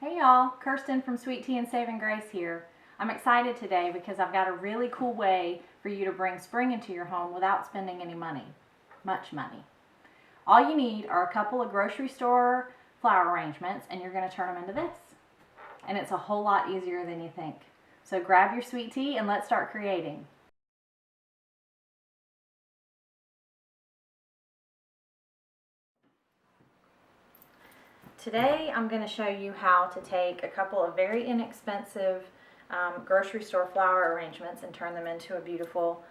Hey y'all, Kirsten from Sweet Tea and Saving Grace here. I'm excited today because I've got a really cool way for you to bring spring into your home without spending any money, much money. All you need are a couple of grocery store flower arrangements and you're going to turn them into this. And it's a whole lot easier than you think. So grab your sweet tea and let's start creating. Today I'm going to show you how to take a couple of very inexpensive grocery store flower arrangements and turn them into a beautiful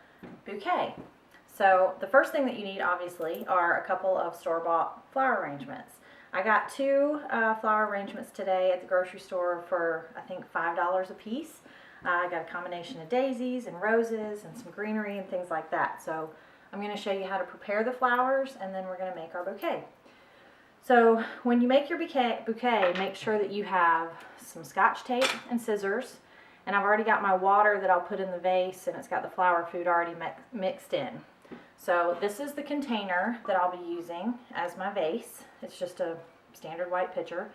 bouquet. So the first thing that you need obviously are a couple of store-bought flower arrangements. I got two flower arrangements today at the grocery store for I think $5 a piece. I got a combination of daisies and roses and some greenery and things like that. So I'm going to show you how to prepare the flowers and then we're going to make our bouquet. So when you make your bouquet, make sure that you have some scotch tape and scissors. And I've already got my water that I'll put in the vase and it's got the flower food already mixed in. So this is the container that I'll be using as my vase. It's just a standard white pitcher.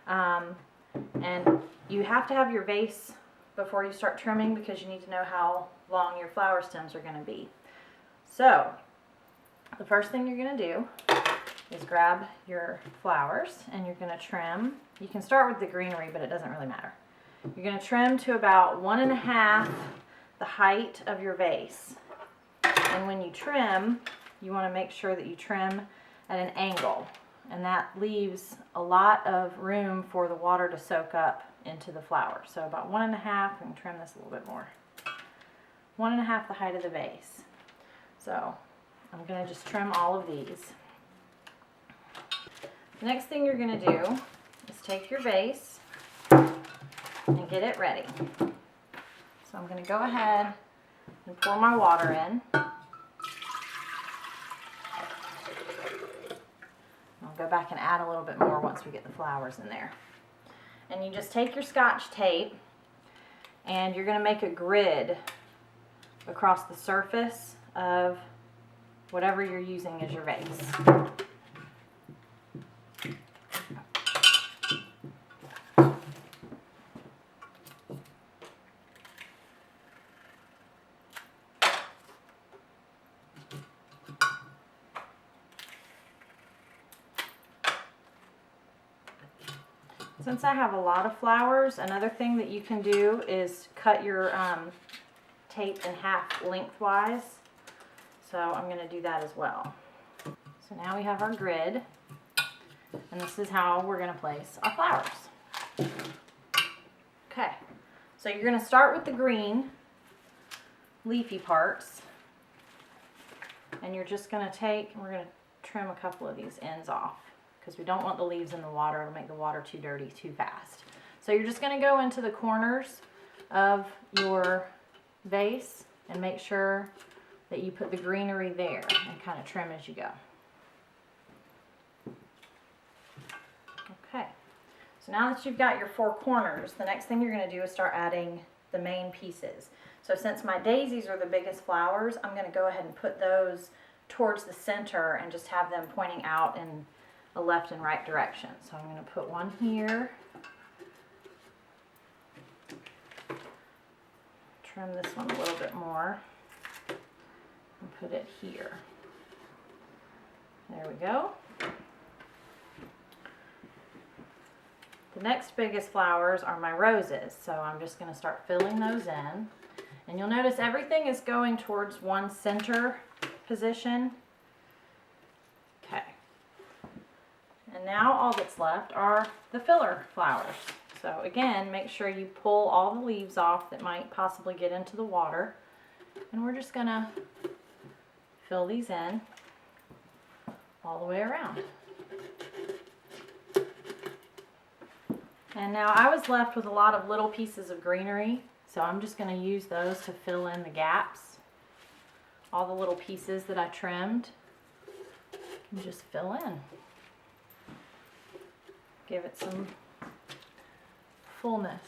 And you have to have your vase before you start trimming because you need to know how long your flower stems are going to be. So the first thing you're going to do is grab your flowers and you're going to trim. You can start with the greenery, but it doesn't really matter. You're going to trim to about 1.5 the height of your vase. And when you trim, you want to make sure that you trim at an angle. And that leaves a lot of room for the water to soak up into the flower. So about 1.5, we can trim this a little bit more. 1.5 the height of the vase. So I'm going to just trim all of these. The next thing you're going to do is take your vase and get it ready. So I'm going to go ahead and pour my water in. I'll go back and add a little bit more once we get the flowers in there. And you just take your scotch tape and you're going to make a grid across the surface of whatever you're using as your vase. Since I have a lot of flowers, another thing that you can do is cut your tape in half lengthwise. So I'm going to do that as well. So now we have our grid, and this is how we're going to place our flowers. Okay, so you're going to start with the green leafy parts, and you're just going to take, we're going to trim a couple of these ends off, because we don't want the leaves in the water. It'll make the water too dirty too fast. So you're just going to go into the corners of your vase and make sure that you put the greenery there and kind of trim as you go. Okay, so now that you've got your 4 corners, the next thing you're going to do is start adding the main pieces. So since my daisies are the biggest flowers, I'm going to go ahead and put those towards the center and just have them pointing out in a left and right direction. So I'm going to put one here. Trim this one a little bit more and put it here. There we go. The next biggest flowers are my roses, so I'm just going to start filling those in. And you'll notice everything is going towards one center position. Okay. And now all that's left are the filler flowers. So again, make sure you pull all the leaves off that might possibly get into the water. And we're just going to fill these in all the way around. And now I was left with a lot of little pieces of greenery, so I'm just going to use those to fill in the gaps. All the little pieces that I trimmed, and just fill in. Give it some fullness.